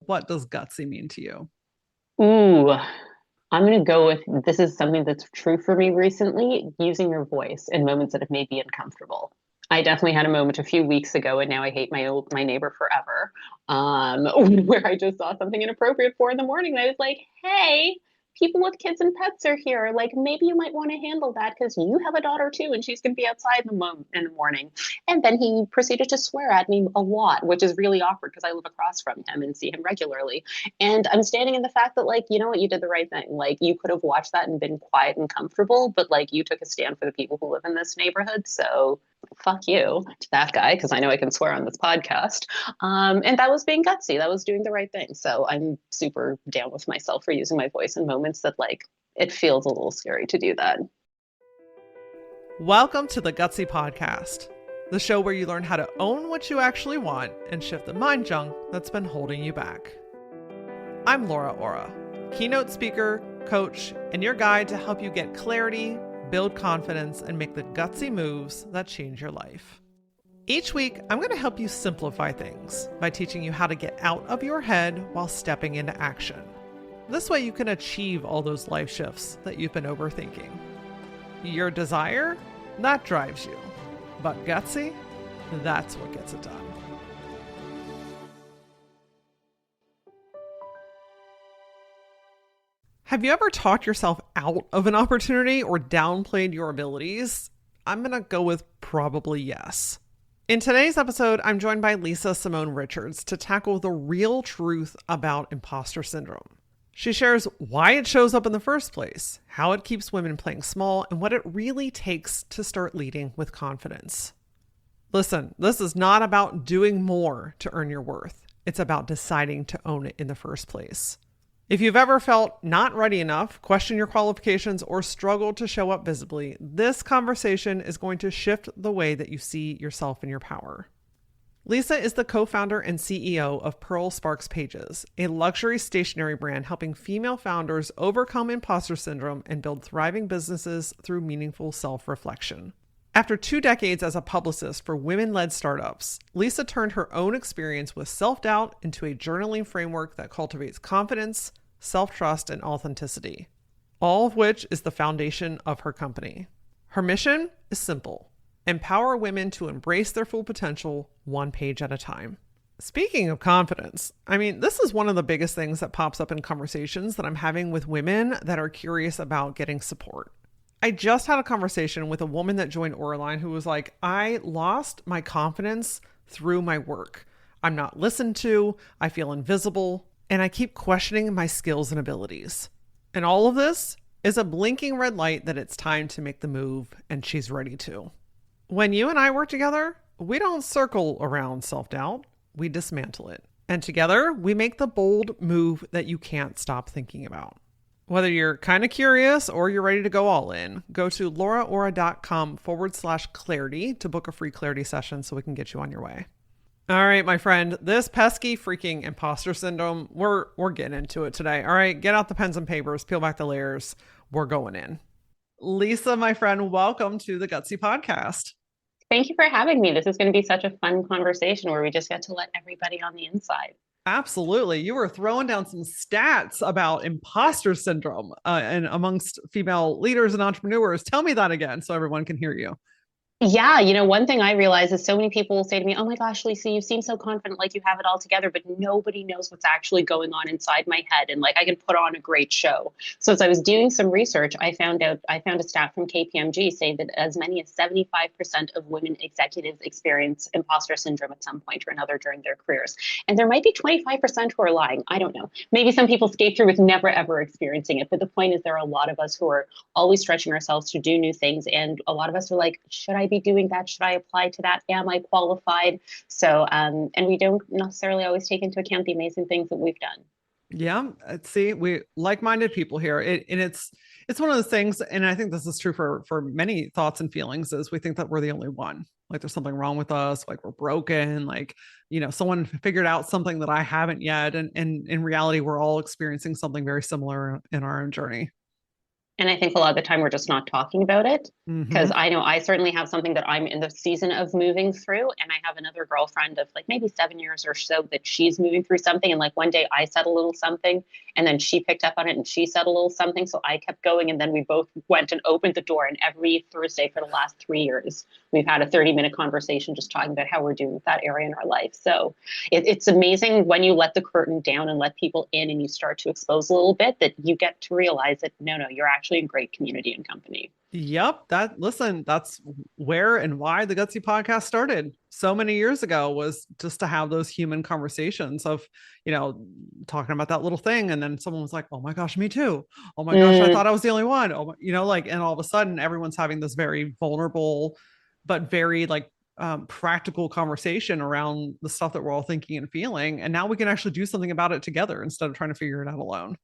what does gutsy mean to you? Ooh, I'm going to go with this is something that's true for me recently, using your voice in moments that have made me uncomfortable. I definitely had a moment a few weeks ago, and now I hate my neighbor forever. Where I just saw something inappropriate 4 in the morning, and I was like, "Hey, people with kids and pets are here. Like, maybe you might want to handle that because you have a daughter too, and she's going to be outside in the morning." And then he proceeded to swear at me a lot, which is really awkward because I live across from him and see him regularly. And I'm standing in the fact that, like, you know what, you did the right thing. Like, you could have watched that and been quiet and comfortable, but like, you took a stand for the people who live in this neighborhood. So fuck you to that guy, because I know I can swear on this podcast. And that was being gutsy. That was doing the right thing. So I'm super down with myself for using my voice in moments that, like, it feels a little scary to do that. Welcome to the Gutsy Podcast, the show where you learn how to own what you actually want and shift the mind junk that's been holding you back. I'm Laura Ora, keynote speaker, coach, and your guide to help you get clarity, build confidence, and make the gutsy moves that change your life. Each week, I'm going to help you simplify things by teaching you how to get out of your head while stepping into action. This way you can achieve all those life shifts that you've been overthinking. Your desire, that drives you. But gutsy, that's what gets it done. Have you ever talked yourself out of an opportunity or downplayed your abilities? I'm going to go with probably yes. In today's episode, I'm joined by Simone Richards to tackle the real truth about imposter syndrome. She shares why it shows up in the first place, how it keeps women playing small, and what it really takes to start leading with confidence. Listen, this is not about doing more to earn your worth. It's about deciding to own it in the first place. If you've ever felt not ready enough, questioned your qualifications, or struggled to show up visibly, this conversation is going to shift the way that you see yourself and your power. Lisa is the co-founder and CEO of Pearl Sparks Pages, a luxury stationery brand helping female founders overcome imposter syndrome and build thriving businesses through meaningful self-reflection. After 2 decades as a publicist for women-led startups, Lisa turned her own experience with self-doubt into a journaling framework that cultivates confidence, self-trust, and authenticity, all of which is the foundation of her company. Her mission is simple: empower women to embrace their full potential, one page at a time. Speaking of confidence, this is one of the biggest things that pops up in conversations that I'm having with women that are curious about getting support. I just had a conversation with a woman that joined Oraline who was like, I lost my confidence through my work. I'm not listened to, I feel invisible, and I keep questioning my skills and abilities. And all of this is a blinking red light that it's time to make the move, and she's ready to. When you and I work together, we don't circle around self-doubt, we dismantle it. And together, we make the bold move that you can't stop thinking about. Whether you're kind of curious or you're ready to go all in, go to lauraora.com/clarity to book a free clarity session so we can get you on your way. All right, my friend, this pesky freaking imposter syndrome, we're getting into it today. All right, get out the pens and papers, peel back the layers. We're going in. Lisa, my friend, welcome to the Gutsy Podcast. Thank you for having me. This is going to be such a fun conversation where we just get to let everybody on the inside. Absolutely. You were throwing down some stats about imposter syndrome and amongst female leaders and entrepreneurs. Tell me that again so everyone can hear you. Yeah, one thing I realize is so many people will say to me, "Oh my gosh, Lisa, you seem so confident, like you have it all together," but nobody knows what's actually going on inside my head. And like, I can put on a great show. So as I was doing some research, I found a stat from KPMG saying that as many as 75% of women executives experience imposter syndrome at some point or another during their careers. And there might be 25% who are lying. I don't know. Maybe some people skate through with never ever experiencing it. But the point is, there are a lot of us who are always stretching ourselves to do new things. And a lot of us are like, should I be doing that? Should I apply to that? Am I qualified? So, and we don't necessarily always take into account the amazing things that we've done. Yeah. See, we like-minded people here. It's one of those things. And I think this is true for many thoughts and feelings, is we think that we're the only one. Like there's something wrong with us. Like we're broken. Like, someone figured out something that I haven't yet. And in reality, we're all experiencing something very similar in our own journey. And I think a lot of the time we're just not talking about it. Because Hmm. I know I certainly have something that I'm in the season of moving through. And I have another girlfriend of like maybe 7 years or so that she's moving through something. And like one day I said a little something and then she picked up on it and she said a little something. So I kept going. And then we both went and opened the door. And every Thursday for the last 3 years, we've had a 30-minute conversation just talking about how we're doing with that area in our life. So it's amazing when you let the curtain down and let people in and you start to expose a little bit that you get to realize that no, you're actually in great community and company. Yep. That's where and why the Gutsy podcast started so many years ago, was just to have those human conversations of, you know, talking about that little thing. And then someone was like, oh my gosh, me too. Oh my gosh, I Mm, thought I was the only one. Oh, like, and all of a sudden everyone's having this very vulnerable, but very like practical conversation around the stuff that we're all thinking and feeling. And now we can actually do something about it together instead of trying to figure it out alone.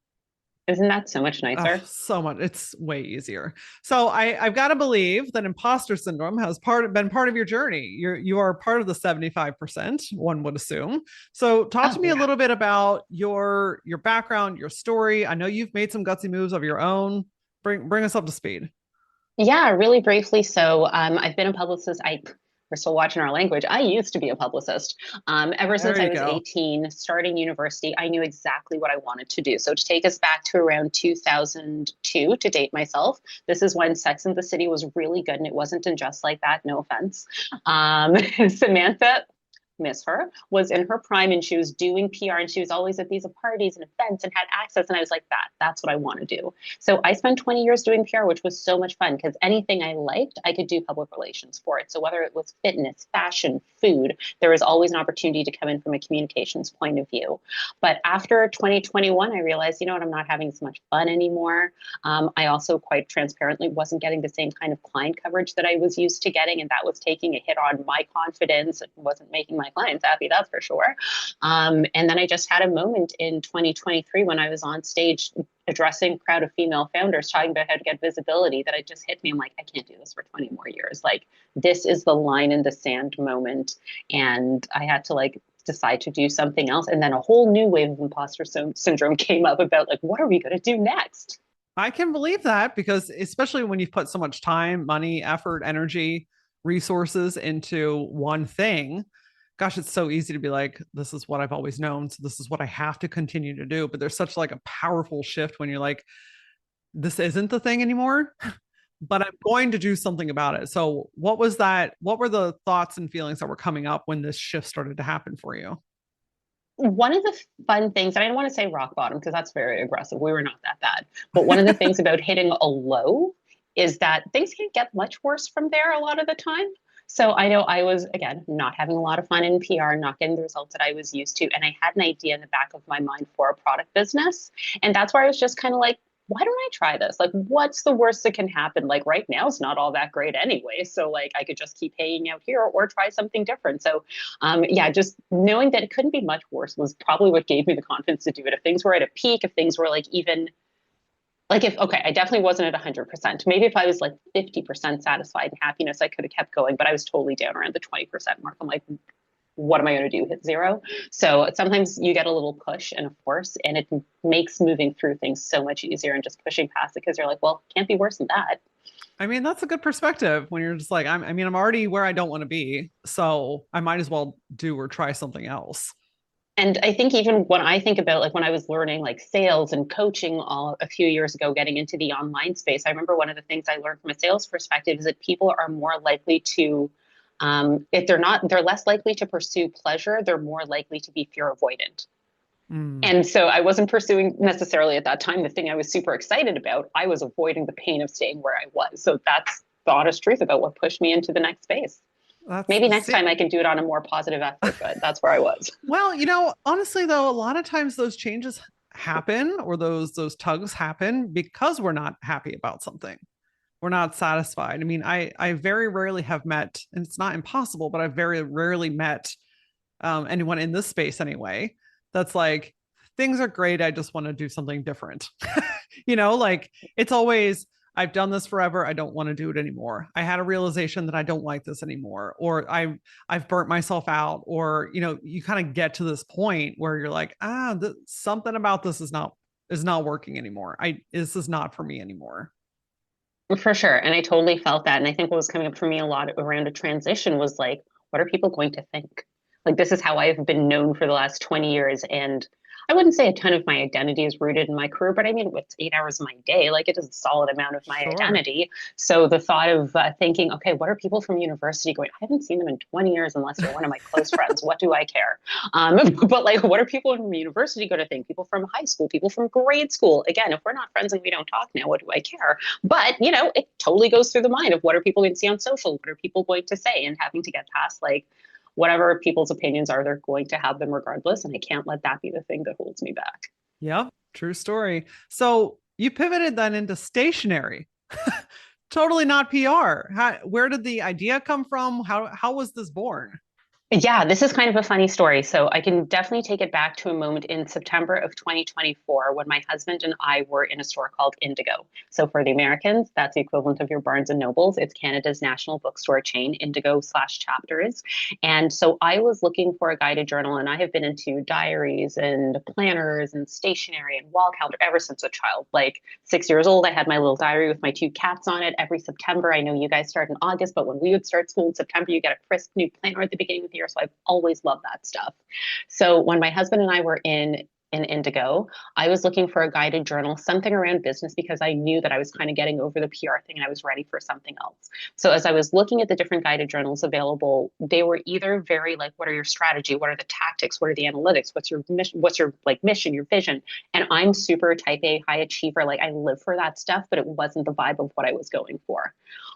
isn't that so much Oh, nicer? so much. It's way easier. So I've got to believe that imposter syndrome has been part of your journey. You are part of the 75%, one would assume. So talk to Oh me a yeah. little bit about your background, your story. I know you've made some gutsy moves of your own. Bring us up to speed. Yeah, really briefly. So I've been a publicist. We're still watching our language. I used to be a publicist. Ever There since I you was go. 18, starting university, I knew exactly what I wanted to do. So to take us back to around 2002, to date myself, this is when Sex and the City was really good, and it wasn't in Just Like That. No offense. Samantha, miss her, was in her prime and she was doing PR and she was always at these parties and events and had access. And I was like, that's what I want to do. So I spent 20 years doing PR, which was so much fun because anything I liked, I could do public relations for it. So whether it was fitness, fashion, food, there was always an opportunity to come in from a communications point of view. But after 2021, I realized, you know what, I'm not having as much fun anymore. I also quite transparently wasn't getting the same kind of client coverage that I was used to getting, and that was taking a hit on my confidence. It wasn't making my clients happy, that's for sure. And then I just had a moment in 2023 when I was on stage addressing a crowd of female founders talking about how to get visibility that it just hit me. I'm like, I can't do this for 20 more years. Like, this is the line in the sand moment. And I had to like decide to do something else. And then a whole new wave of imposter syndrome came up about like, what are we going to do next? I can believe that, because especially when you've put so much time, money, effort, energy, resources into one thing, gosh, it's so easy to be like, this is what I've always known. So this is what I have to continue to do. But there's such like a powerful shift when you're like, this isn't the thing anymore, but I'm going to do something about it. So what was that? What were the thoughts and feelings that were coming up when this shift started to happen for you? One of the fun things, and I don't want to say rock bottom because that's very aggressive. We were not that bad. But one of the things about hitting a low is that things can't get much worse from there a lot of the time. So I know I was, again, not having a lot of fun in PR, not getting the results that I was used to. And I had an idea in the back of my mind for a product business. And that's where I was just kind of like, why don't I try this? Like, what's the worst that can happen? Like, right now, it's not all that great anyway. So, like, I could just keep hanging out here or try something different. So, yeah, just knowing that it couldn't be much worse was probably what gave me the confidence to do it. If things were at a peak, if things were like even like if okay, I definitely wasn't at 100%. Maybe if I was like 50% satisfied and happiness, I could have kept going. But I was totally down around the 20% mark. I'm like, what am I going to do? Hit zero? So sometimes you get a little push and a force, and it makes moving through things so much easier and just pushing past it because you're like, well, can't be worse than that. I mean, that's a good perspective when you're just like, I'm already where I don't want to be. So I might as well do or try something else. And I think even when I think about like when I was learning like sales and coaching all a few years ago, getting into the online space, I remember one of the things I learned from a sales perspective is that people are more likely to, if they're not, they're less likely to pursue pleasure. They're more likely to be fear avoidant. Mm. And so I wasn't pursuing necessarily at that time the thing I was super excited about. I was avoiding the pain of staying where I was. So that's the honest truth about what pushed me into the next space. That's Maybe next see, time I can do it on a more positive effort, but that's where I was. well, honestly though, a lot of times those changes happen, or those tugs happen because we're not happy about something. We're not satisfied. I mean, I very rarely have met, and it's not impossible, but I've very rarely met anyone in this space anyway that's like, things are great, I just want to do something different. Like, it's always, I've done this forever, I don't want to do it anymore, I had a realization that I don't like this anymore, or I've burnt myself out, or you kind of get to this point where you're like, something about this is not working anymore, I this is not for me anymore. For sure. And I totally felt that. And I think what was coming up for me a lot around a transition was like, what are people going to think? Like, this is how I've been known for the last 20 years. And I wouldn't say a ton of my identity is rooted in my career, but I mean, it's 8 hours of my day. Like, it is a solid amount of my Sure. identity. So the thought of thinking, okay, what are people from university going? I haven't seen them in 20 years unless you're one of my close friends. What do I care? Um, but like, what are people from university going to think? People from high school, people from grade school. Again, if we're not friends and we don't talk now, what do I care? But, it totally goes through the mind of what are people going to see on social? What are people going to say? And having to get past like whatever people's opinions are, they're going to have them regardless. And I can't let that be the thing that holds me back. Yep. True story. So you pivoted then into stationery. Totally not PR. Where did the idea come from? How was this born? Yeah, this is kind of a funny story. So I can definitely take it back to a moment in September of 2024 when my husband and I were in a store called Indigo. So for the Americans, that's the equivalent of your Barnes and Nobles. It's Canada's national bookstore chain, Indigo slash chapters. And so I was looking for a guided journal, and I have been into diaries and planners and stationery and wall calendar ever since a child. Like 6 years old, I had my little diary with my two cats on it every September. I know you guys start in August, but when we would start school in September, you get a crisp new planner at the beginning of the year. So I've always loved that stuff. So when my husband and I were in Indigo, I was looking for a guided journal, something around business, because I knew that I was kind of getting over the PR thing and I was ready for something else. So as I was looking at the different guided journals available, they were either very like, what are your strategy? What are the tactics? What are the analytics? What's your mission? What's your like mission, your vision? And I'm super type A, high achiever. Like I live for that stuff, but it wasn't the vibe of what I was going for.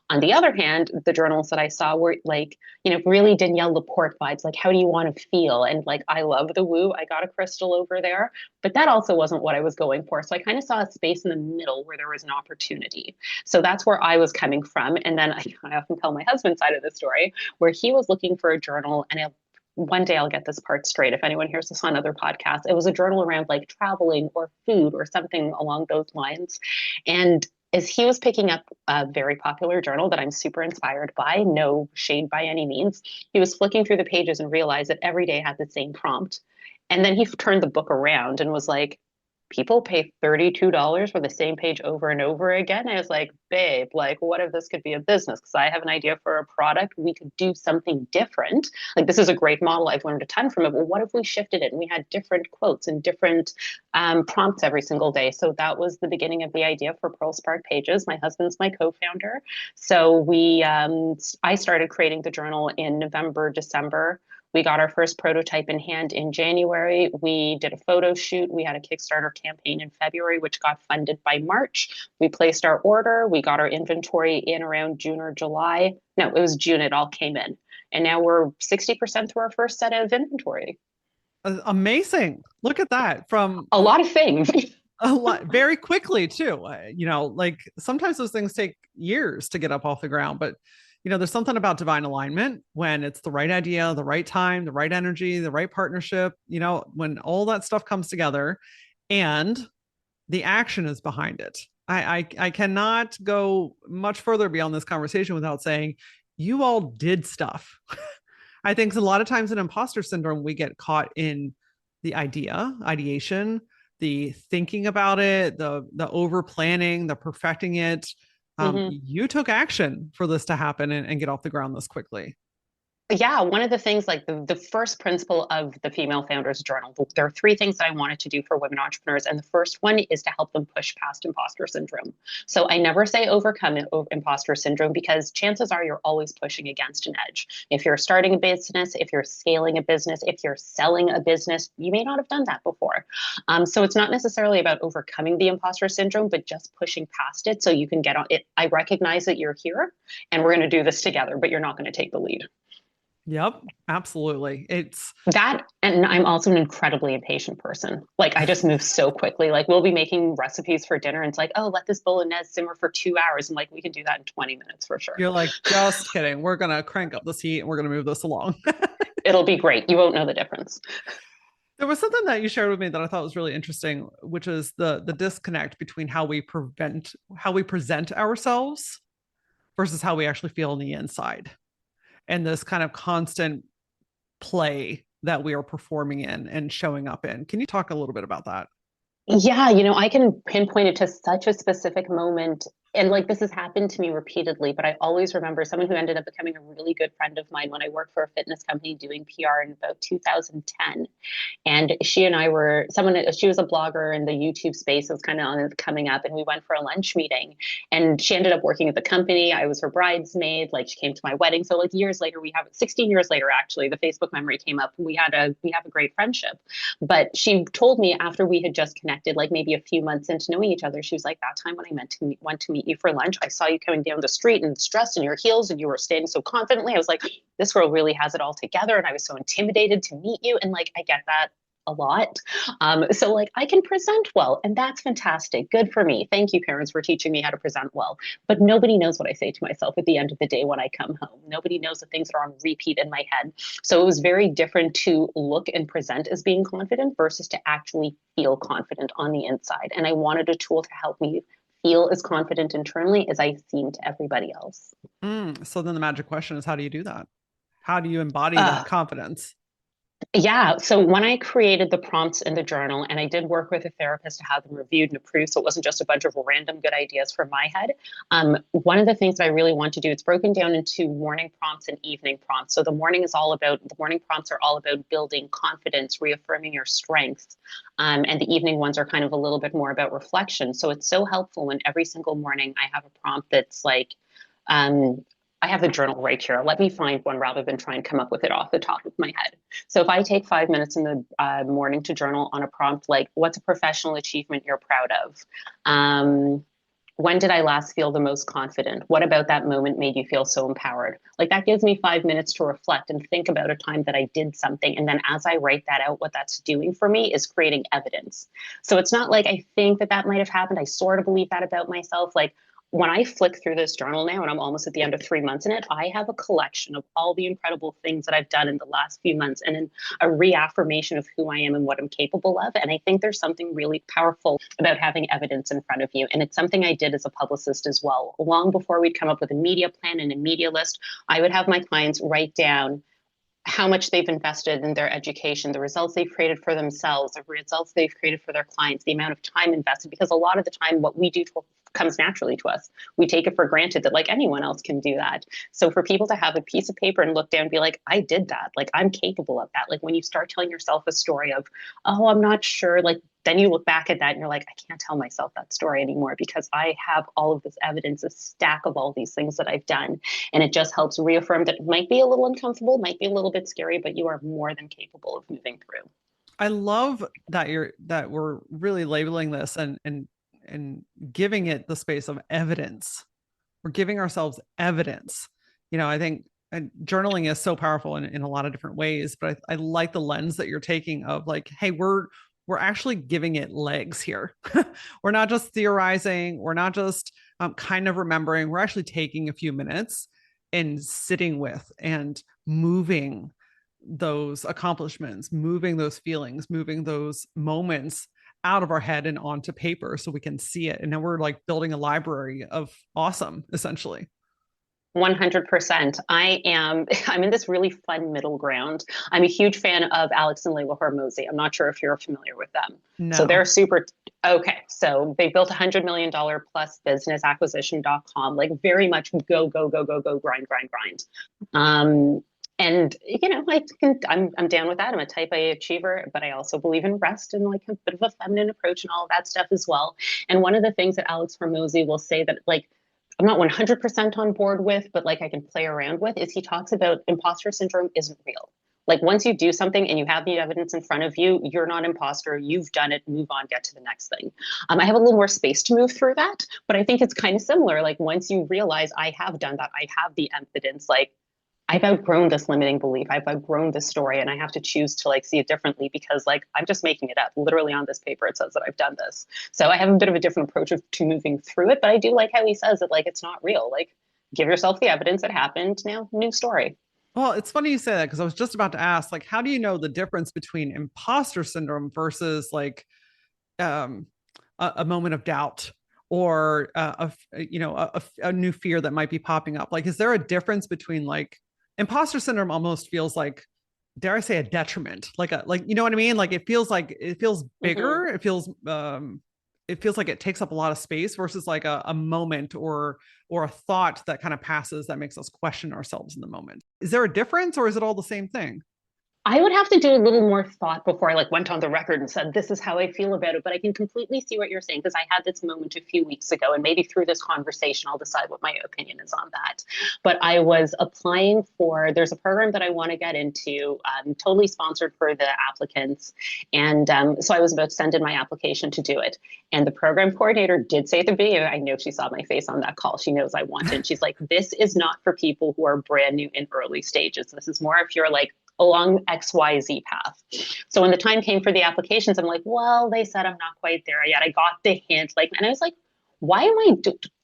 On the other hand, the journals that I saw were like, really Danielle Laporte vibes. Like, how do you want to feel? And like, I love the woo. I got a crystal over there, but that also wasn't what I was going for. So I kind of saw a space in the middle where there was an opportunity. So that's where I was coming from. And then I often tell my husband's side of the story where he was looking for a journal and one day I'll get this part straight. If anyone hears this on other podcasts, it was a journal around like traveling or food or something along those lines. And as he was picking up a very popular journal that I'm super inspired by, no shade by any means, he was flicking through the pages and realized that every day had the same prompt. And then he turned the book around and was like, people pay $32 for the same page over and over again. And I was like, babe, like, what if this could be a business? Because I have an idea for a product. We could do something different. Like, this is a great model. I've learned a ton from it. Well, what if we shifted it and we had different quotes and different prompts every single day? So that was the beginning of the idea for Pearl Spark Pages. My husband's my co-founder. So I started creating the journal in November, December. We got our first prototype in hand in January. We did a photo shoot. We had a Kickstarter campaign in February, which got funded by March. We placed our order. We got our inventory in around June or July. No, it was June. It all came in. And now we're 60% through our first set of inventory. Amazing. Look at that from A lot of things. a lot very quickly too. Like sometimes those things take years to get up off the ground, but there's something about divine alignment when it's the right idea, the right time, the right energy, the right partnership, when all that stuff comes together and the action is behind it. I cannot go much further beyond this conversation without saying you all did stuff. I think a lot of times in imposter syndrome, we get caught in the ideation, the thinking about it, the over planning, the perfecting it. Mhm. You took action for this to happen and get off the ground this quickly. Yeah, one of the things, like the first principle of the Female Founders Journal, there are three things that I wanted to do for women entrepreneurs. And the first one is to help them push past imposter syndrome. So I never say overcome imposter syndrome because chances are you're always pushing against an edge. If you're starting a business, if you're scaling a business, if you're selling a business, you may not have done that before. So it's not necessarily about overcoming the imposter syndrome, but just pushing past it so you can get on it. I recognize that you're here and we're going to do this together, but you're not going to take the lead. Yep, absolutely. It's That, and I'm also an incredibly impatient person. Like I just move so quickly. Like we'll be making recipes for dinner and it's like, oh, let this bolognese simmer for 2 hours. And like we can do that in 20 minutes for sure. you're like, just kidding. We're gonna crank up this heat and we're gonna move this along. It'll be great. You won't know the difference. There was something that you shared with me that I thought was really interesting, which is the disconnect between how we present ourselves versus how we actually feel on the inside. And this kind of constant play that we are performing in and showing up in. Can you talk a little bit about that? Yeah, I can pinpoint it to such a specific moment and like this has happened to me repeatedly, but I always remember someone who ended up becoming a really good friend of mine when I worked for a fitness company doing PR in about 2010. And she and I were she was a blogger in the YouTube space. It was kind of on coming up. And we went for a lunch meeting and she ended up working at the company. I was her bridesmaid. Like she came to my wedding. So like years later, 16 years later, actually, the Facebook memory came up and we have a great friendship. But she told me after we had just connected, like maybe a few months into knowing each other, she was like, that time when went to meet you for lunch, I saw you coming down the street and dressed in your heels and you were standing so confidently. I was like, this girl really has it all together. And I was so intimidated to meet you. And like, I get that a lot. So like I can present well, and that's fantastic. Good for me. Thank you, parents, for teaching me how to present well. But nobody knows what I say to myself at the end of the day when I come home. Nobody knows the things that are on repeat in my head. So it was very different to look and present as being confident versus to actually feel confident on the inside. And I wanted a tool to help me feel as confident internally as I seem to everybody else. So then the magic question is, how do you do that? How do you embody that Uh, confidence? Yeah. So when I created the prompts in the journal, and I did work with a therapist to have them reviewed and approved, so it wasn't just a bunch of random good ideas from my head. One of the things that I really want to do, it's broken down into morning prompts and evening prompts. So the morning prompts are all about building confidence, reaffirming your strengths. And the evening ones are kind of a little bit more about reflection. So it's so helpful when every single morning I have a prompt that's like, um, I have the journal right here. Let me find one rather than try and come up with it off the top of my head. So if I take 5 minutes in the morning to journal on a prompt like, what's a professional achievement you're proud of? When did I last feel the most confident? What about that moment made you feel so empowered? Like that gives me 5 minutes to reflect and think about a time that I did something. And then as I write that out, what that's doing for me is creating evidence. So it's not like I think that that might have happened. I sort of believe that about myself. Like when I flick through this journal now, and I'm almost at the end of 3 months in it, I have a collection of all the incredible things that I've done in the last few months and in a reaffirmation of who I am and what I'm capable of. And I think there's something really powerful about having evidence in front of you. And it's something I did as a publicist as well. Long before we'd come up with a media plan and a media list, I would have my clients write down how much they've invested in their education, the results they've created for themselves, the results they've created for their clients, the amount of time invested, because a lot of the time what we do comes naturally to us. We take it for granted that like anyone else can do that. So for people to have a piece of paper and look down and be like, I did that, like I'm capable of that. Like when you start telling yourself a story of, oh, I'm not sure, like then you look back at that and you're like, I can't tell myself that story anymore because I have all of this evidence, a stack of all these things that I've done. And it just helps reaffirm that it might be a little uncomfortable, might be a little bit scary, but you are more than capable of moving through. I love that we're really labeling this and giving it the space of evidence. We're giving ourselves evidence. I think journaling is so powerful in a lot of different ways, but I like the lens that you're taking of like, hey, we're actually giving it legs here. We're not just theorizing. We're not just kind of remembering. We're actually taking a few minutes and sitting with and moving those accomplishments, moving those feelings, moving those moments out of our head and onto paper so we can see it. And now we're like building a library of awesome, essentially. 100%. I'm in this really fun middle ground. I'm a huge fan of Alex and Layla Hormozy. I'm not sure if you're familiar with them. So No. they're super, okay. So they built $100 million plus business acquisition.com, like very much go, go, go, go, go, grind, grind, grind. And I'm down with that. I'm a type A achiever, but I also believe in rest and like a bit of a feminine approach and all of that stuff as well. And one of the things that Alex Hormozy will say that like I'm not 100% on board with, but like I can play around with is he talks about imposter syndrome isn't real. Like once you do something and you have the evidence in front of you, you're not imposter. You've done it. Move on. Get to the next thing. I have a little more space to move through that, but I think it's kind of similar. Like once you realize I have done that, I have the evidence. Like I've outgrown this limiting belief. I've outgrown this story, and I have to choose to like see it differently because like I'm just making it up. Literally on this paper, it says that I've done this. So I have a bit of a different approach to moving through it, but I do like how he says that like it's not real. Like give yourself the evidence. It happened. Now, new story. Well, it's funny you say that because I was just about to ask, like, how do you know the difference between imposter syndrome versus like um, a moment of doubt or a new fear that might be popping up? Like, is there a difference between like imposter syndrome almost feels like, dare I say, a detriment, like you know what I mean? Like it feels Mm-hmm. bigger. It feels it feels like it takes up a lot of space versus like a moment or a thought that kind of passes that makes us question ourselves in the moment. Is there a difference or is it all the same thing? I would have to do a little more thought before I like went on the record and said this is how I feel about it. But I can completely see what you're saying because I had this moment a few weeks ago, and maybe through this conversation I'll decide what my opinion is on that. But I was applying for there's a program that I want to get into, totally sponsored for the applicants, and so I was about to send in my application to do it. And the program coordinator did say at the beginning, I know she saw my face on that call. She knows I want it. She's like, this is not for people who are brand new in early stages. This is more if you're like along XYZ path. So when the time came for the applications, I'm like, well, they said I'm not quite there yet. I got the hint, like, and I was like, why am I,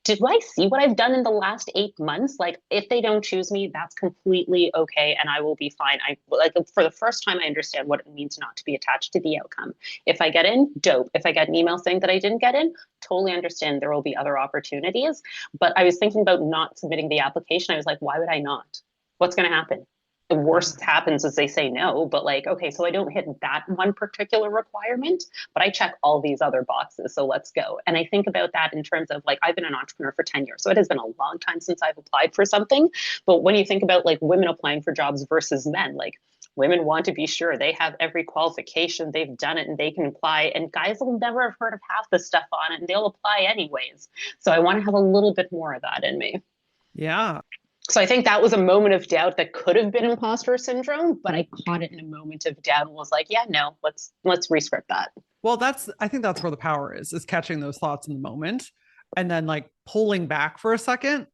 did I see what I've done in the last 8 months? Like, if they don't choose me, that's completely okay. And I will be fine. I like for the first time, I understand what it means not to be attached to the outcome. If I get in, dope. If I get an email saying that I didn't get in, totally understand there will be other opportunities. But I was thinking about not submitting the application. I was like, why would I not? What's going to happen? The worst happens is they say no, but like, okay, so I don't hit that one particular requirement, but I check all these other boxes. So let's go. And I think about that in terms of like, I've been an entrepreneur for 10 years. So it has been a long time since I've applied for something. But when you think about like women applying for jobs versus men, like women want to be sure they have every qualification, they've done it and they can apply. And guys will never have heard of half the stuff on it and they'll apply anyways. So I want to have a little bit more of that in me. Yeah. So I think that was a moment of doubt that could have been imposter syndrome, but I caught it in a moment of doubt and was like, yeah, no, let's rescript that. Well, I think that's where the power is catching those thoughts in the moment and then like pulling back for a second,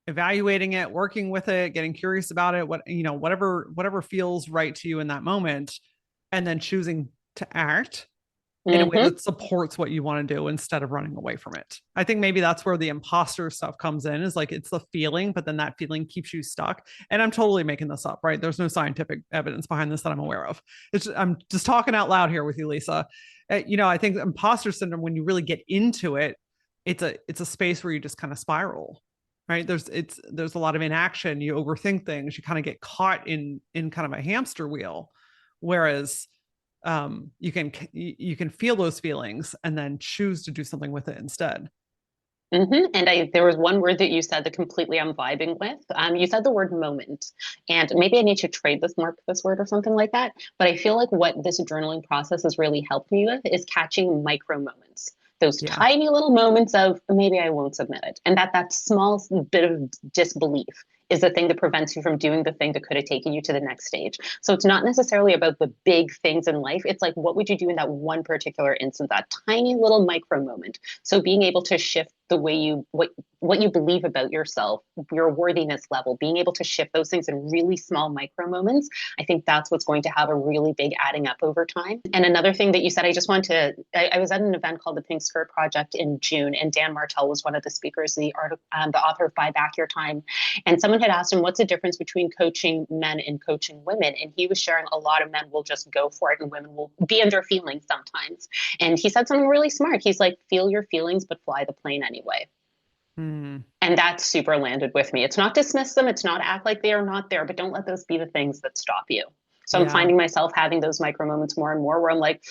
evaluating it, working with it, getting curious about it, whatever feels right to you in that moment, and then choosing to act in a way Mm-hmm. that supports what you want to do instead of running away from it. I think maybe that's where the imposter stuff comes in is like it's the feeling, but then that feeling keeps you stuck. And I'm totally making this up, right? There's no scientific evidence behind this that I'm aware of. I'm just talking out loud here with you, Lisa. I think imposter syndrome, when you really get into it, it's a space where you just kind of spiral, right? There's a lot of inaction. You overthink things. You kind of get caught in kind of a hamster wheel, whereas you can feel those feelings and then choose to do something with it instead. Mm-hmm. And there was one word that you said that completely I'm vibing with. You said the word moment, and maybe I need to trade this word or something like that. But I feel like what this journaling process has really helped me with is catching micro moments, those Yeah. tiny little moments of maybe I won't submit it, and that small bit of disbelief is the thing that prevents you from doing the thing that could have taken you to the next stage. So it's not necessarily about the big things in life. It's like, what would you do in that one particular instance, that tiny little micro moment? So being able to shift the way what you believe about yourself, your worthiness level, being able to shift those things in really small micro moments, I think that's what's going to have a really big adding up over time. And another thing that you said, I was at an event called the Pink Skirt Project in June, and Dan Martell was one of the speakers, the author of Buy Back Your Time. And someone had asked him, what's the difference between coaching men and coaching women? And he was sharing a lot of men will just go for it and women will be in their feelings sometimes. And he said something really smart. He's like, feel your feelings, but fly the plane anyway. Hmm. And that super landed with me. It's not dismiss them. It's not act like they are not there, but don't let those be the things that stop you. So I'm Yeah. finding myself having those micro moments more and more where I'm like,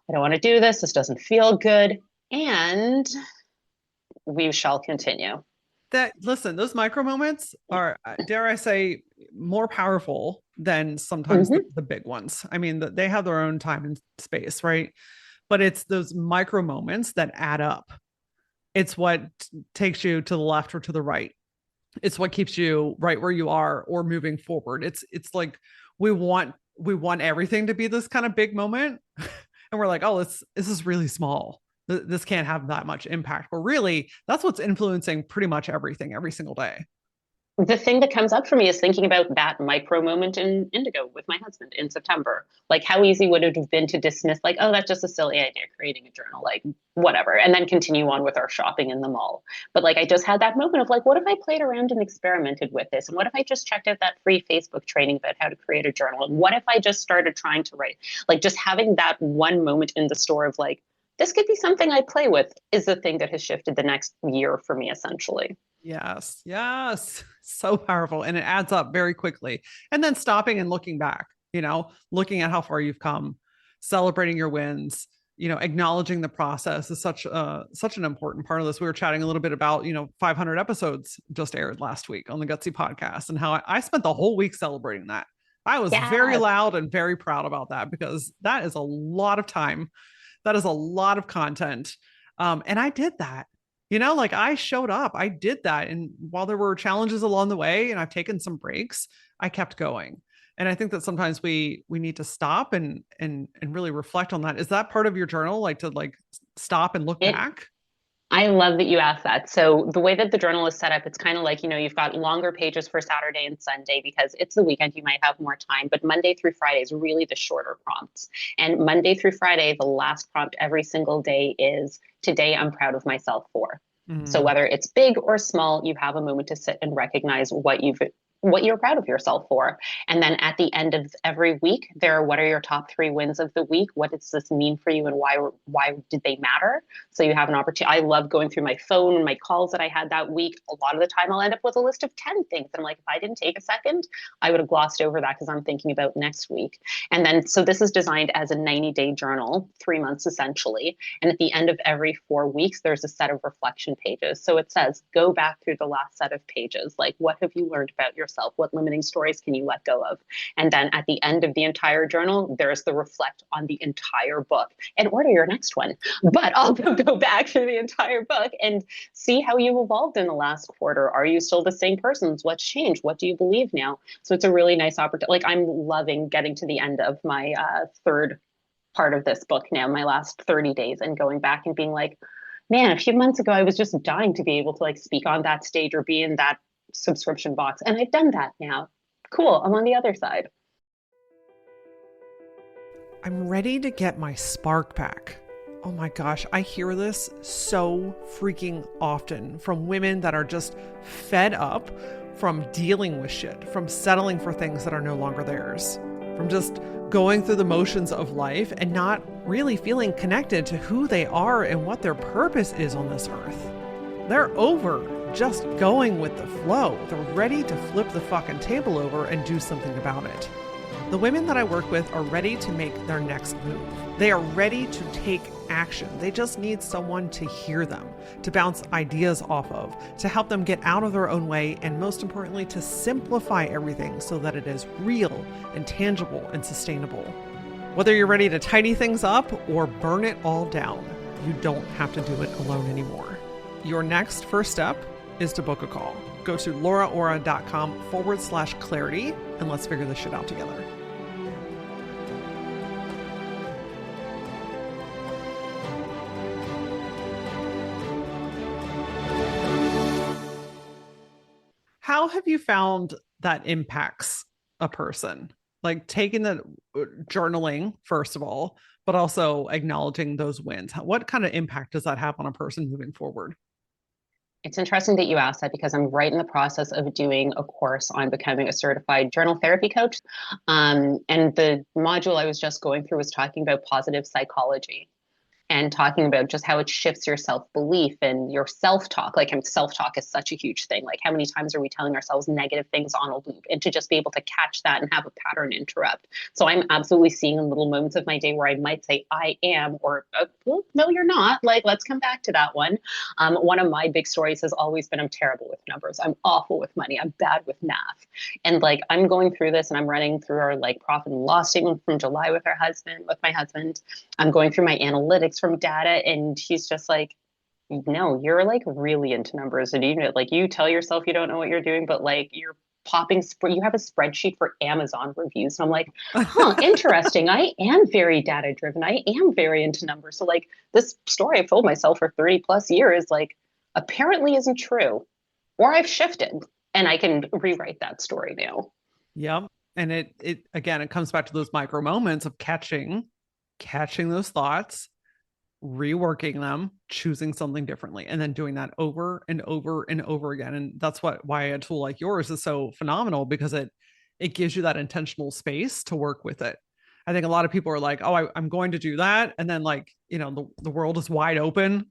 I don't want to do this. This doesn't feel good. And we shall continue. Listen, those micro moments are, dare I say, more powerful than sometimes Mm-hmm. the big ones. I mean, they have their own time and space, right? But it's those micro moments that add up. It's what takes you to the left or to the right. It's what keeps you right where you are or moving forward. It's like we want everything to be this kind of big moment, and we're like, oh, this is really small. This can't have that much impact. But really, that's what's influencing pretty much everything every single day. The thing that comes up for me is thinking about that micro moment in Indigo with my husband in September. Like, how easy would it have been to dismiss, like, oh, that's just a silly idea, creating a journal, like, whatever, and then continue on with our shopping in the mall. But, like, I just had that moment of, like, what if I played around and experimented with this? And what if I just checked out that free Facebook training about how to create a journal? And what if I just started trying to write? Like, just having that one moment in the store of, like, this could be something I play with is the thing that has shifted the next year for me, essentially. Yes, yes, so powerful, and it adds up very quickly. And then stopping and looking back, looking at how far you've come, celebrating your wins, acknowledging the process is such an important part of this. We were chatting a little bit about 500 episodes just aired last week on the Gutsy podcast, and how I spent the whole week celebrating that. I was very Yes. loud and very proud about that, because that is a lot of time, that is a lot of content. And I did that. Like, I showed up, I did that. And while there were challenges along the way and I've taken some breaks, I kept going. And I think that sometimes we need to stop and really reflect on that. Is that part of your journal, like to stop and look It back? I love that you asked that. So the way that the journal is set up, it's kind of like, you've got longer pages for Saturday and Sunday because it's the weekend, you might have more time, but Monday through Friday is really the shorter prompts. And Monday through Friday, the last prompt every single day is, today I'm proud of myself for. So Mm. whether it's big or small, you have a moment to sit and recognize what you're proud of yourself for. And then at the end of every week, what are your top 3 wins of the week? What does this mean for you, and why did they matter? So you have an opportunity. I love going through my phone and my calls that I had that week. A lot of the time I'll end up with a list of 10 things. And I'm like, if I didn't take a second, I would have glossed over that because I'm thinking about next week. And then, so this is designed as a 90-day journal, 3 months essentially. And at the end of every 4 weeks, there's a set of reflection pages. So it says, go back through the last set of pages. Like, what have you learned about yourself? What limiting stories can you let go of? And then at the end of the entire journal, there's the reflect on the entire book and order your next one. But also go back to the entire book and see how you evolved in the last quarter. Are you still the same person? What's changed? What do you believe now? So it's a really nice opportunity. Like, I'm loving getting to the end of my third part of this book now, my last 30 days, and going back and being like, man, a few months ago, I was just dying to be able to speak on that stage or be in that subscription box. And I've done that now. Cool. I'm on the other side. I'm ready to get my spark back. Oh my gosh, I hear this so freaking often from women that are just fed up from dealing with shit, from settling for things that are no longer theirs, from just going through the motions of life and not really feeling connected to who they are and what their purpose is on this earth. They're over just going with the flow. They're ready to flip the fucking table over and do something about it. The women that I work with are ready to make their next move. They are ready to take action. They just need someone to hear them, to bounce ideas off of, to help them get out of their own way, and most importantly, to simplify everything so that it is real and tangible and sustainable. Whether you're ready to tidy things up or burn it all down, you don't have to do it alone anymore. Your next first step is to book a call. Go to lauraora.com/clarity and let's figure this shit out together. How have you found that impacts a person? Like, taking the journaling, first of all, but also acknowledging those wins. What kind of impact does that have on a person moving forward? It's interesting that you asked that because I'm right in the process of doing a course on becoming a certified journal therapy coach. And the module I was just going through was talking about positive psychology and talking about just how it shifts your self-belief and your self-talk. Like, self-talk is such a huge thing. Like, how many times are we telling ourselves negative things on a loop? And to just be able to catch that and have a pattern interrupt. So I'm absolutely seeing in little moments of my day where I might say, I am, or, well, no, you're not. Like, let's come back to that one. One of my big stories has always been, I'm terrible with numbers. I'm awful with money. I'm bad with math. And I'm going through this and I'm running through our profit and loss statement from July with my husband. I'm going through my analytics from data, and he's just like, no, you're really into numbers, and even you tell yourself you don't know what you're doing, but you're you have a spreadsheet for Amazon reviews. And I'm like, huh, interesting. I am very data driven. I am very into numbers. So this story I've told myself for 30 plus years, apparently isn't true, or I've shifted and I can rewrite that story now. Yep. And it again, it comes back to those micro moments of catching those thoughts, reworking them, choosing something differently, and then doing that over and over and over again. And that's why a tool like yours is so phenomenal, because it gives you that intentional space to work with it. I think a lot of people are like, oh, I'm going to do that. And then the world is wide open.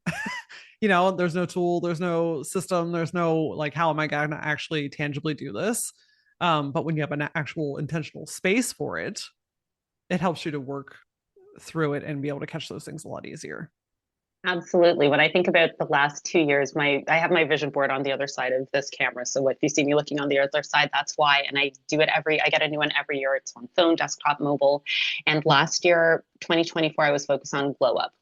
There's no tool, there's no system, there's no how am I going to actually tangibly do this? But when you have an actual intentional space for it, it helps you to work through it and be able to catch those things a lot easier. Absolutely. When I think about the last 2 years, I have my vision board on the other side of this camera. So if you see me looking on the other side, that's why. And I get a new one every year. It's on phone, desktop, mobile. And last year, 2024, I was focused on glow up.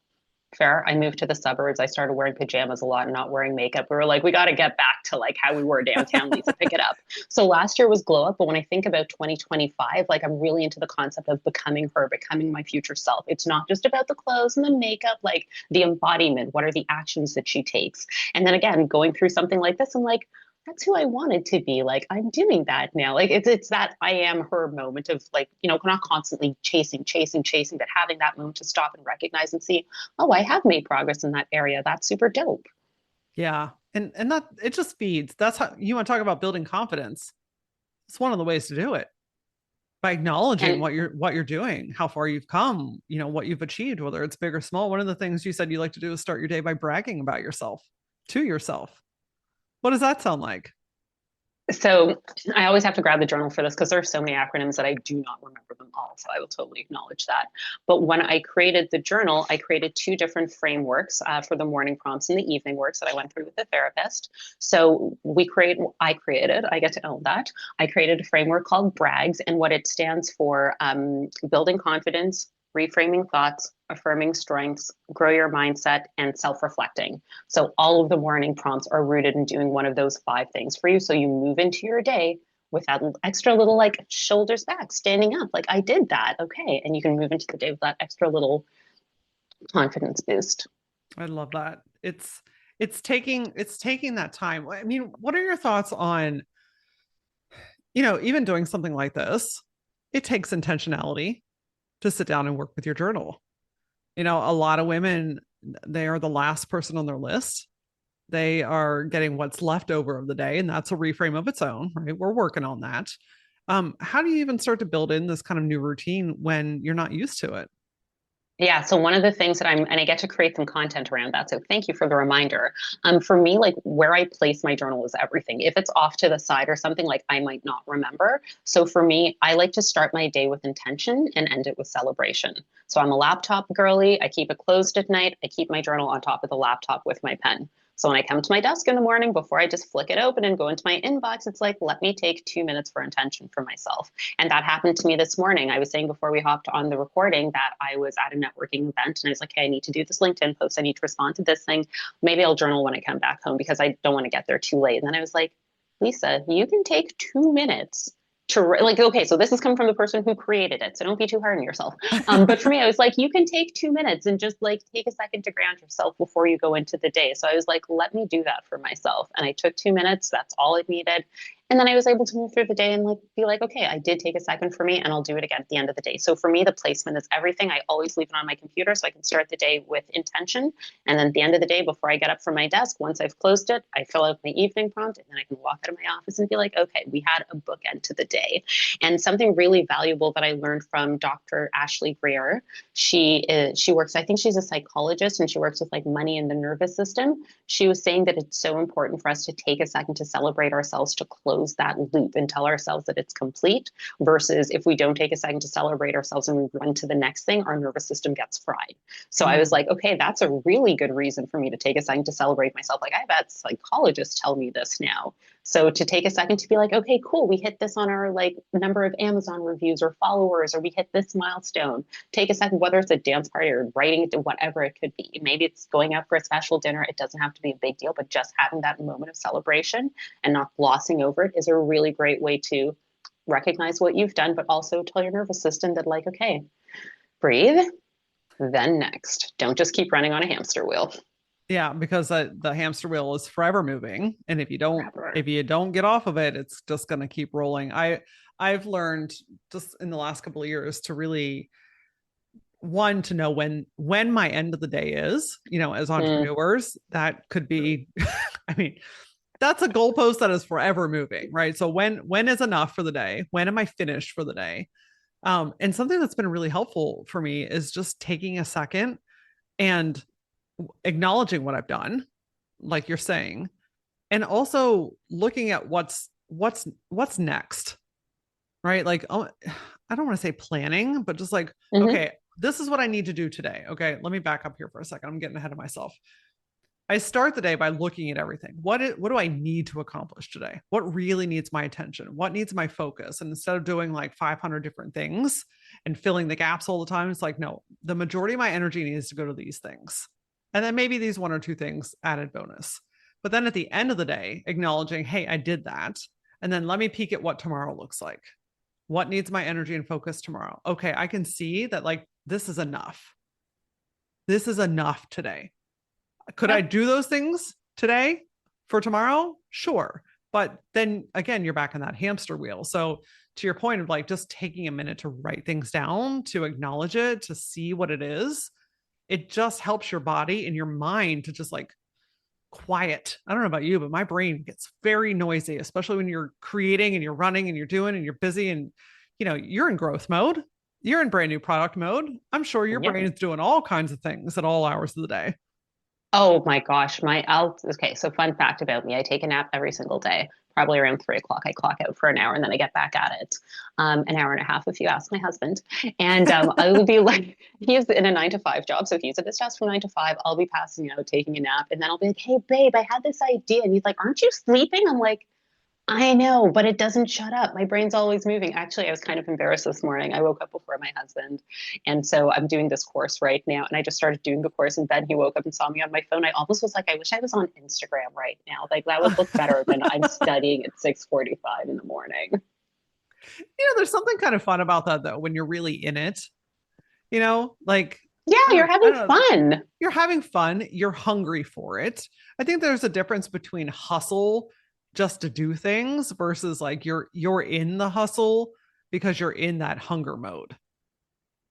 Fair. I moved to the suburbs. I started wearing pajamas a lot and not wearing makeup. We were like, we got to get back to like how we were downtown, Lisa, pick it up. So last year was glow up. But when I think about 2025, like I'm really into the concept of becoming her, becoming my future self. It's not just about the clothes and the makeup, like the embodiment. What are the actions that she takes? And then again, going through something like this, I'm like, that's who I wanted to be. Like I'm doing that now. Like it's that I am her moment of like, not constantly chasing, but having that moment to stop and recognize and see, oh, I have made progress in that area. That's super dope. Yeah. And that it just feeds. That's how you want to talk about building confidence. It's one of the ways to do it by acknowledging And what you're doing, how far you've come, what you've achieved, whether it's big or small. One of the things you said you like to do is start your day by bragging about yourself to yourself. What does that sound like? so I always have to grab the journal for this because there are so many acronyms that I do not remember them all. So I will totally acknowledge that. But when I created the journal, I created two different frameworks for the morning prompts and the evening works that I went through with the therapist. So I get to own that. I created a framework called BRAGS, and what it stands for, building confidence, reframing thoughts, affirming strengths, grow your mindset, and self-reflecting. So all of the morning prompts are rooted in doing one of those five things for you. So you move into your day with that extra little like shoulders back, standing up. Like I did that. Okay. And you can move into the day with that extra little confidence boost. I love that. It's taking that time. I mean, what are your thoughts on, even doing something like this? It takes intentionality to sit down and work with your journal. A lot of women, they are the last person on their list. They are getting what's left over of the day, and that's a reframe of its own, right? We're working on that. How do you even start to build in this kind of new routine when you're not used to it? Yeah, so one of the things that and I get to create some content around that. So thank you for the reminder. For me, like where I place my journal is everything. If it's off to the side or something, like I might not remember. So for me, I like to start my day with intention and end it with celebration. So I'm a laptop girly. I keep it closed at night. I keep my journal on top of the laptop with my pen. So when I come to my desk in the morning, before I just flick it open and go into my inbox, it's like, let me take 2 minutes for intention for myself. And that happened to me this morning. I was saying before we hopped on the recording that I was at a networking event and I was like, hey, I need to do this LinkedIn post. I need to respond to this thing. Maybe I'll journal when I come back home because I don't want to get there too late. And then I was like, Lisa, you can take 2 minutes to like, okay, so this is coming from the person who created it. So don't be too hard on yourself. But for me, I was like, you can take 2 minutes and just like take a second to ground yourself before you go into the day. So I was like, let me do that for myself. And I took 2 minutes. That's all it needed. And then I was able to move through the day and like be like, okay, I did take a second for me and I'll do it again at the end of the day. So for me, the placement is everything. I always leave it on my computer so I can start the day with intention. And then at the end of the day, before I get up from my desk, once I've closed it, I fill out my evening prompt and then I can walk out of my office and be like, okay, we had a bookend to the day. And something really valuable that I learned from Dr. Ashley Greer, she works, I think she's a psychologist and she works with like money and the nervous system. She was saying that it's so important for us to take a second to celebrate ourselves, to close that loop and tell ourselves that it's complete, versus if we don't take a second to celebrate ourselves and we run to the next thing, our nervous system gets fried. So I was like, okay, that's a really good reason for me to take a second to celebrate myself. Like I've had psychologists tell me this now. So to take a second to be like, okay, cool, we hit this on our like number of Amazon reviews or followers, or we hit this milestone. Take a second, whether it's a dance party or writing it to whatever it could be. Maybe it's going out for a special dinner. It doesn't have to be a big deal, but just having that moment of celebration and not glossing over it is a really great way to recognize what you've done, but also tell your nervous system that like, okay, breathe, then next. Don't just keep running on a hamster wheel. Yeah, because the hamster wheel is forever moving, and Forever. if you don't get off of it, it's just going to keep rolling. I've learned just in the last couple of years to really, one, to know when my end of the day is. As Mm, entrepreneurs, that could be, I mean, that's a goalpost that is forever moving, right? So when is enough for the day? When am I finished for the day? And something that's been really helpful for me is just taking a second and acknowledging what I've done, like you're saying, and also looking at what's next, right? Like, oh, I don't want to say planning, but just like, hmm okay, this is what I need to do today. Okay, let me back up here for a second. I'm getting ahead of myself. I start the day by looking at everything. What do I need to accomplish today? What really needs my attention? What needs my focus? And instead of doing like 500 different things and filling the gaps all the time, it's like, no, the majority of my energy needs to go to these things. And then maybe these one or two things added bonus. But then at the end of the day, acknowledging, hey, I did that. And then let me peek at what tomorrow looks like. What needs my energy and focus tomorrow? Okay, I can see that like this is enough. This is enough today. Could I Yep. do those things today for tomorrow? Sure. But then again, you're back in that hamster wheel. So to your point of like just taking a minute to write things down, to acknowledge it, to see what it is, it just helps your body and your mind to just like quiet. I don't know about you, but my brain gets very noisy, especially when you're creating and you're running and you're doing and you're busy and you're in growth mode. You're in brand new product mode. I'm sure your Yep. brain is doing all kinds of things at all hours of the day. Oh my gosh, okay, so fun fact about me, I take a nap every single day, probably around 3 o'clock. I clock out for an hour and then I get back at it. An hour and a half if you ask my husband. And I will be like, he is in a 9 to 5 job. So he's at his desk from 9 to 5. I'll be passing out, taking a nap, and then I'll be like, hey babe, I had this idea. And he's like, aren't you sleeping? I'm like, I know, but it doesn't shut up. My brain's always moving. Actually, I was kind of embarrassed this morning. I woke up before my husband. And so I'm doing this course right now. And I just started doing the course. And then he woke up and saw me on my phone. I almost was like, I wish I was on Instagram right now. Like that would look better than I'm studying at 6:45 in the morning. There's something kind of fun about that though, when you're really in it, like, Yeah, you're I having don't know, fun. you're having fun, you're hungry for it. I think there's a difference between hustle just to do things versus like you're in the hustle because you're in that hunger mode.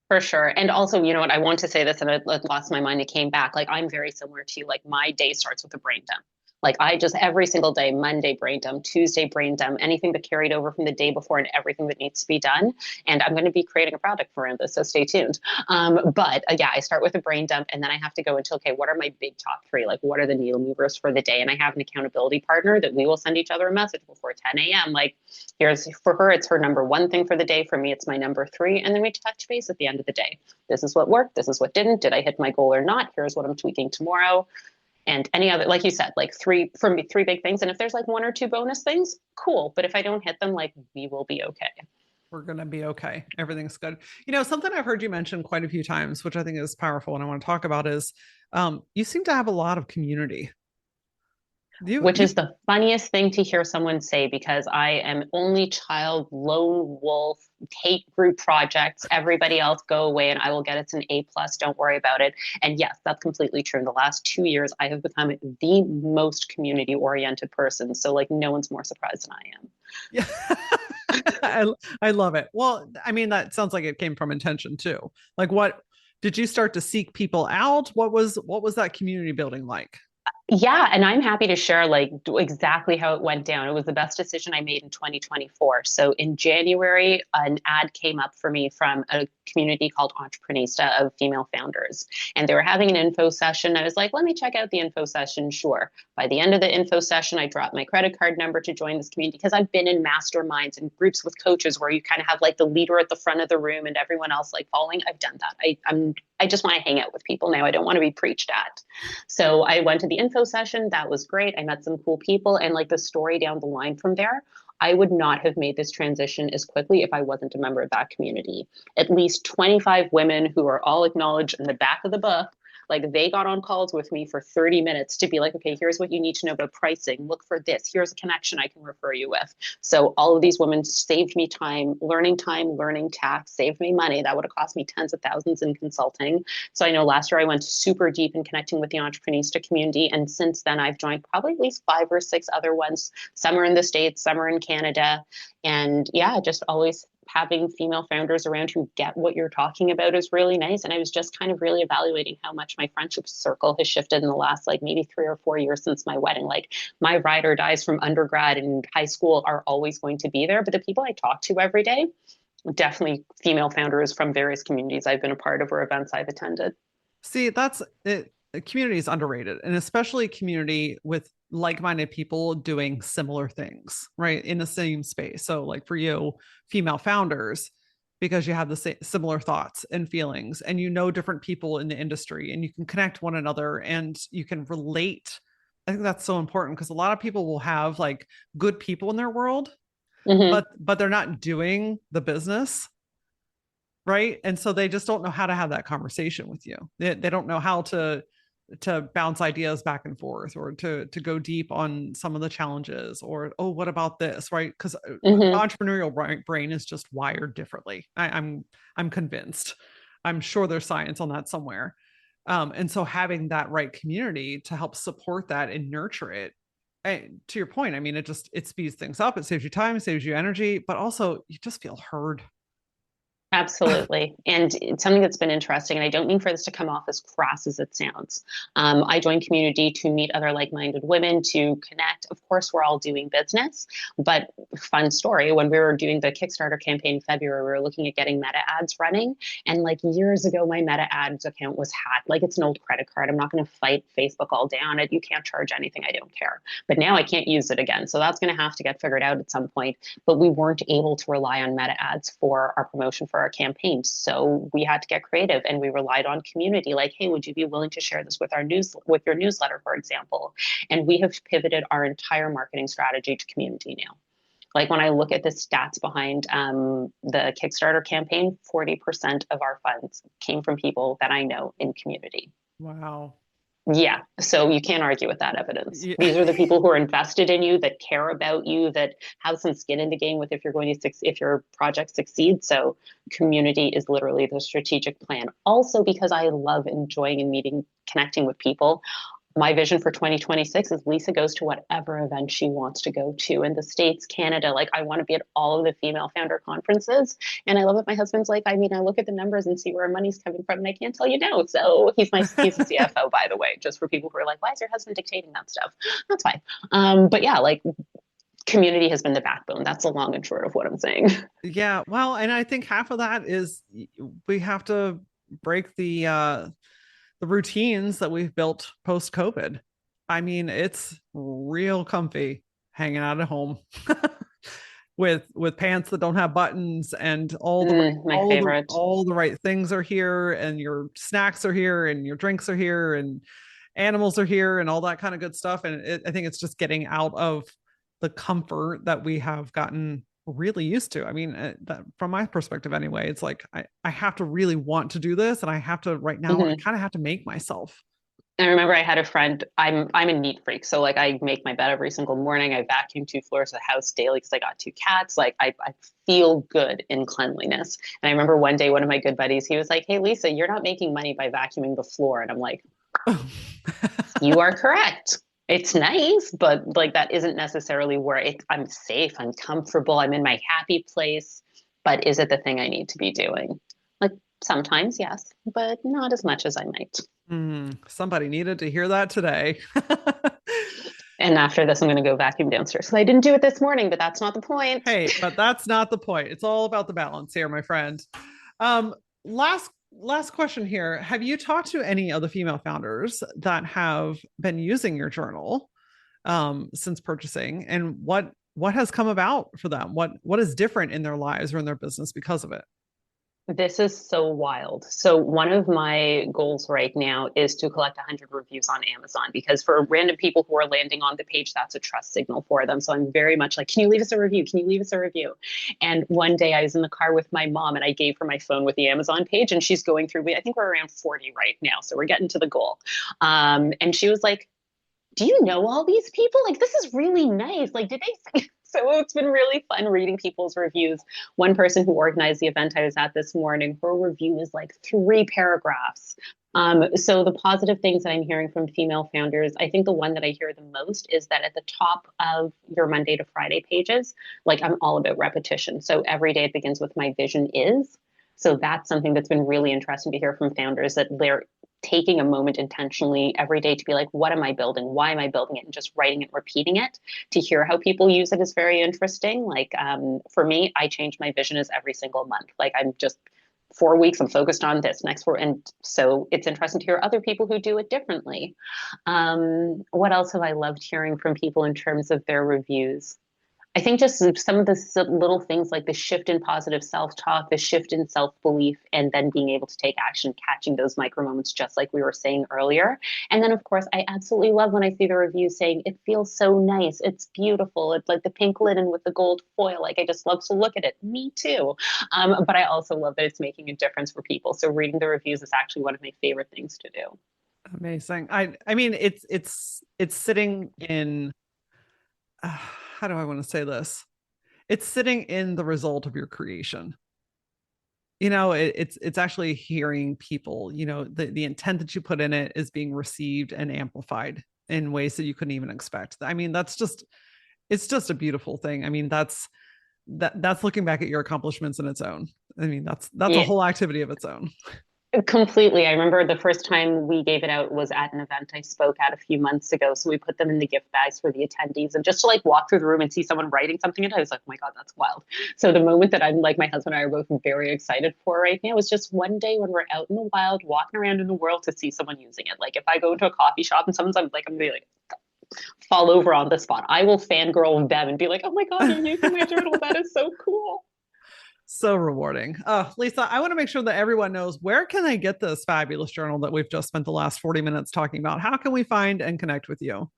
For sure. And also, you know what? I want to say this and it lost my mind. It came back. Like, I'm very similar to you. Like, my day starts with a brain dump. Like, I just every single day, Monday brain dump, Tuesday brain dump, anything that carried over from the day before and everything that needs to be done. And I'm going to be creating a product for this. So stay tuned. But yeah, I start with a brain dump and then I have to go into, okay, what are my big top three? Like, what are the needle movers for the day? And I have an accountability partner that we will send each other a message before 10 a.m. Like, here's for her, it's her number one thing for the day. For me, it's my number three. And then we touch base at the end of the day. This is what worked. This is what didn't. Did I hit my goal or not? Here's what I'm tweaking tomorrow. And any other, like you said, like three big things. And if there's like one or two bonus things, cool. But if I don't hit them, like we will be okay. We're going to be okay. Everything's good. Something I've heard you mention quite a few times, which I think is powerful and I want to talk about is you seem to have a lot of community. Which You is the funniest thing to hear someone say because I am only child, lone wolf, hate group projects. Everybody else go away and I will get it's an A+. Don't worry about it. And yes, that's completely true. In the last 2 years, I have become the most community oriented person. So like no one's more surprised than I am. Yeah. I love it. Well, I mean, that sounds like it came from intention too. Like what did you start to seek people out? What was that community building like? Yeah, and I'm happy to share like exactly how it went down. It was the best decision I made in 2024. So in January, an ad came up for me from a community called Entreprenista of female founders, and they were having an info session. I was like, let me check out the info session. Sure. By the end of the info session, I dropped my credit card number to join this community because I've been in masterminds and groups with coaches where you kind of have like the leader at the front of the room and everyone else like following. I've done that. I just want to hang out with people now. I don't want to be preached at. So I went to the info session. That was great. I met some cool people and like the story down the line from there. I would not have made this transition as quickly if I wasn't a member of that community. At least 25 women who are all acknowledged in the back of the book. Like they got on calls with me for 30 minutes to be like, okay, here's what you need to know about pricing. Look for this. Here's a connection I can refer you with. So all of these women saved me time, learning tax, saved me money. That would have cost me tens of thousands in consulting. So I know last year I went super deep in connecting with the Entreprenista community. And since then, I've joined probably at least 5 or 6 other ones. Some are in the States, some are in Canada. And yeah, just always having female founders around who get what you're talking about is really nice. And I was just kind of really evaluating how much my friendship circle has shifted in the last like maybe 3 or 4 years since my wedding. Like my ride or dies from undergrad and high school are always going to be there. But the people I talk to every day, definitely female founders from various communities I've been a part of or events I've attended. See, that's it. Community is underrated, and especially community with like-minded people doing similar things, right? In the same space. So, like for you, female founders, because you have the similar thoughts and feelings, and you know different people in the industry, and you can connect one another and you can relate. I think that's so important because a lot of people will have like good people in their world, Hmm. but they're not doing the business, right? And so they just don't know how to have that conversation with you. They don't know how to bounce ideas back and forth, or to go deep on some of the challenges, or oh, what about this, right? Because Hmm. entrepreneurial brain is just wired differently. I'm convinced. I'm sure there's science on that somewhere. And so having that right community to help support that and nurture it, and to your point, I mean, it speeds things up. It saves you time, it saves you energy, but also you just feel heard. Absolutely. And it's something that's been interesting, and I don't mean for this to come off as crass as it sounds. I joined community to meet other like minded women, to connect. Of course, we're all doing business, but fun story, when we were doing the Kickstarter campaign in February, we were looking at getting meta ads running. And like years ago, my meta ads account was hacked. Like it's an old credit card. I'm not going to fight Facebook all down. You can't charge anything. I don't care. But now I can't use it again. So that's going to have to get figured out at some point. But we weren't able to rely on meta ads for our promotion for our campaign. So we had to get creative, and we relied on community. Like, hey, would you be willing to share this with with your newsletter, for example? And we have pivoted our entire marketing strategy to community now. Like when I look at the stats behind the Kickstarter campaign, 40% of our funds came from people that I know in community. Wow. Yeah, so you can't argue with that evidence. Yeah. These are the people who are invested in you, that care about you, that have some skin in the game with if you're going to if your project succeeds. So community is literally the strategic plan. Also, because I love enjoying and meeting, connecting with people, my vision for 2026 is Lisa goes to whatever event she wants to go to in the States, Canada. Like, I want to be at all of the female founder conferences. And I love it. My husband's like, I mean, I look at the numbers and see where our money's coming from, and I can't tell you no. So he's a CFO, by the way, just for people who are like, why is your husband dictating that stuff? That's fine. But yeah, like community has been the backbone. That's the long and short of what I'm saying. Yeah, well, and I think half of that is we have to break the routines that we've built post COVID. I mean, it's real comfy hanging out at home with pants that don't have buttons, and My favorite. all the right things are here, and your snacks are here, and your drinks are here, and animals are here, and all that kind of good stuff. And I think it's just getting out of the comfort that we have gotten really used to. I mean, that, from my perspective anyway, it's like I have to really want to do this, and I have to right now, I Mm-hmm. kind of have to make myself. I remember I had a friend. I'm a neat freak, so like I make my bed every single morning. I vacuum 2 floors of the house daily because I got 2 cats. Like I feel good in cleanliness. And I remember one day one of my good buddies, he was like, "Hey Lisa, you're not making money by vacuuming the floor." And I'm like, "You are correct. It's nice, but like that isn't necessarily where I'm safe, I'm comfortable, I'm in my happy place. But is it the thing I need to be doing? Like sometimes, yes, but not as much as I might." Somebody needed to hear that today. And after this, I'm going to go vacuum downstairs. So I didn't do it this morning, but that's not the point. Hey, but that's not the point. It's all about the balance here, my friend. Um, last question here. Have you talked to any of the female founders that have been using your journal since purchasing, and what has come about for them? What is different in their lives or in their business because of it? This is so wild. So one of my goals right now is to collect 100 reviews on Amazon, because for random people who are landing on the page, that's a trust signal for them. So I'm very much like, can you leave us a review? Can you leave us a review? And one day I was in the car with my mom, and I gave her my phone with the Amazon page, and she's going through, I think we're around 40 right now. So we're getting to the goal. And she was like, do you know all these people? Like, this is really nice. Like, did they? So it's been really fun reading people's reviews. One person who organized the event I was at this morning, her review is like 3 paragraphs. So the positive things that I'm hearing from female founders, I think the one that I hear the most is that at the top of your Monday to Friday pages, like I'm all about repetition. So every day it begins with my vision is. So that's something that's been really interesting to hear from founders, that they're taking a moment intentionally every day to be like, what am I building? Why am I building it? And just writing it, repeating it. To hear how people use it is very interesting. Like for me, I change my vision as every single month. Like I'm just 4 weeks, I'm focused on this next four. And so it's interesting to hear other people who do it differently. What else have I loved hearing from people in terms of their reviews? I think just some of the little things like the shift in positive self talk, the shift in self belief, and then being able to take action, catching those micro moments, just like we were saying earlier. And then, of course, I absolutely love when I see the reviews saying it feels so nice. It's beautiful. It's like the pink linen with the gold foil. Like, I just love to look at it. Me too. But I also love that it's making a difference for people. So reading the reviews is actually one of my favorite things to do. Amazing. I mean, it's sitting in, how do I want to say this? It's sitting in the result of your creation. It's actually hearing people, the intent that you put in it is being received and amplified in ways that you couldn't even expect. I mean, it's just a beautiful thing. I mean, that's looking back at your accomplishments in its own. I mean, that's a Yeah. whole activity of its own. Completely. I remember the first time we gave it out was at an event I spoke at a few months ago. So we put them in the gift bags for the attendees, and just to like walk through the room and see someone writing something in it, I was like, oh my God, that's wild. So the moment that I'm like, my husband and I are both very excited for right now is just one day when we're out in the wild, walking around in the world to see someone using it. Like if I go into a coffee shop and I'm gonna be like, fall over on the spot. I will fangirl them and be like, oh my God, you're using my journal. That is so cool. So rewarding. Lisa, I want to make sure that everyone knows, where can they get this fabulous journal that we've just spent the last 40 minutes talking about? How can we find and connect with you?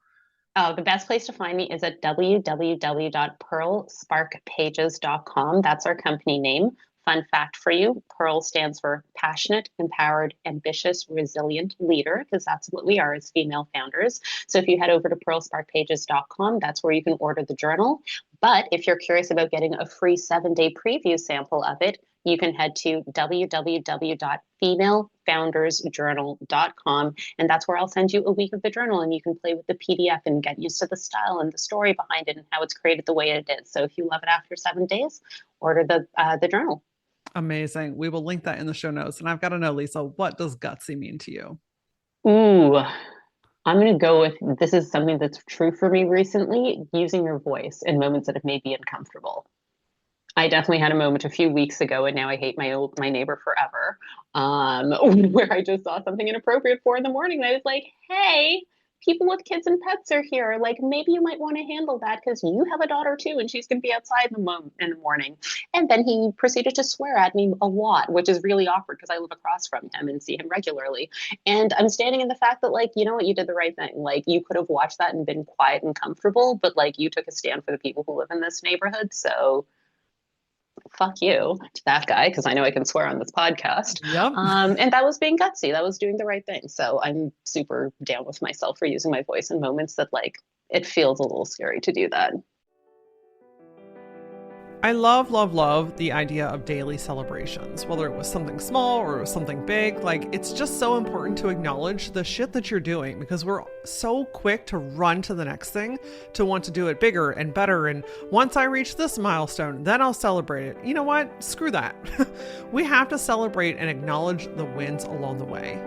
The best place to find me is at www.pearlsparkpages.com. That's our company name. Fun fact for you, Pearl stands for passionate, empowered, ambitious, resilient leader, because that's what we are as female founders. So if you head over to pearlsparkpages.com, that's where you can order the journal. But if you're curious about getting a free 7-day preview sample of it, you can head to www.femalefoundersjournal.com, and that's where I'll send you a week of the journal, and you can play with the PDF and get used to the style and the story behind it and how it's created the way it is. So if you love it after 7 days, order the journal. Amazing. We will link that in the show notes. And I've got to know, Lisa, what does gutsy mean to you? Ooh, I'm going to go with, this is something that's true for me recently, using your voice in moments that have made me uncomfortable. I definitely had a moment a few weeks ago, and now I hate my neighbor forever, where I just saw something inappropriate 4 in the morning. And I was like, hey, people with kids and pets are here. Like, maybe you might want to handle that because you have a daughter too, and she's going to be outside in the morning. And then he proceeded to swear at me a lot, which is really awkward because I live across from him and see him regularly. And I'm standing in the fact that, like, you know what, you did the right thing. Like, you could have watched that and been quiet and comfortable, but like, you took a stand for the people who live in this neighborhood. So fuck you to that guy, because I know I can swear on this podcast. Yep. And that was being gutsy. That was doing the right thing. So I'm super down with myself for using my voice in moments that, like, it feels a little scary to do that. I love, love, love the idea of daily celebrations, whether it was something small or it was something big. Like, it's just so important to acknowledge the shit that you're doing, because we're so quick to run to the next thing, to want to do it bigger and better. And once I reach this milestone, then I'll celebrate it. You know what? Screw that. We have to celebrate and acknowledge the wins along the way.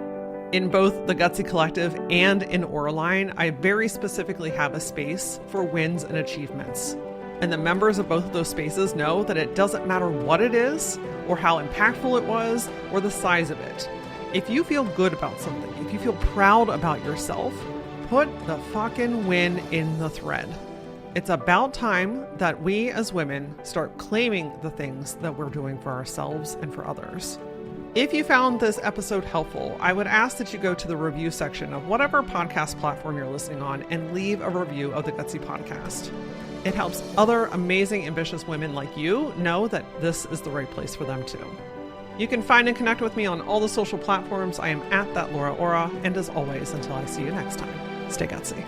In both the Gutsy Collective and in Auraline, I very specifically have a space for wins and achievements. And the members of both of those spaces know that it doesn't matter what it is, or how impactful it was, or the size of it. If you feel good about something, if you feel proud about yourself, put the fucking win in the thread. It's about time that we as women start claiming the things that we're doing for ourselves and for others. If you found this episode helpful, I would ask that you go to the review section of whatever podcast platform you're listening on and leave a review of the Gutsy Podcast. It helps other amazing, ambitious women like you know that this is the right place for them too. You can find and connect with me on all the social platforms. I am at that Laura Ora, and as always, until I see you next time, stay gutsy.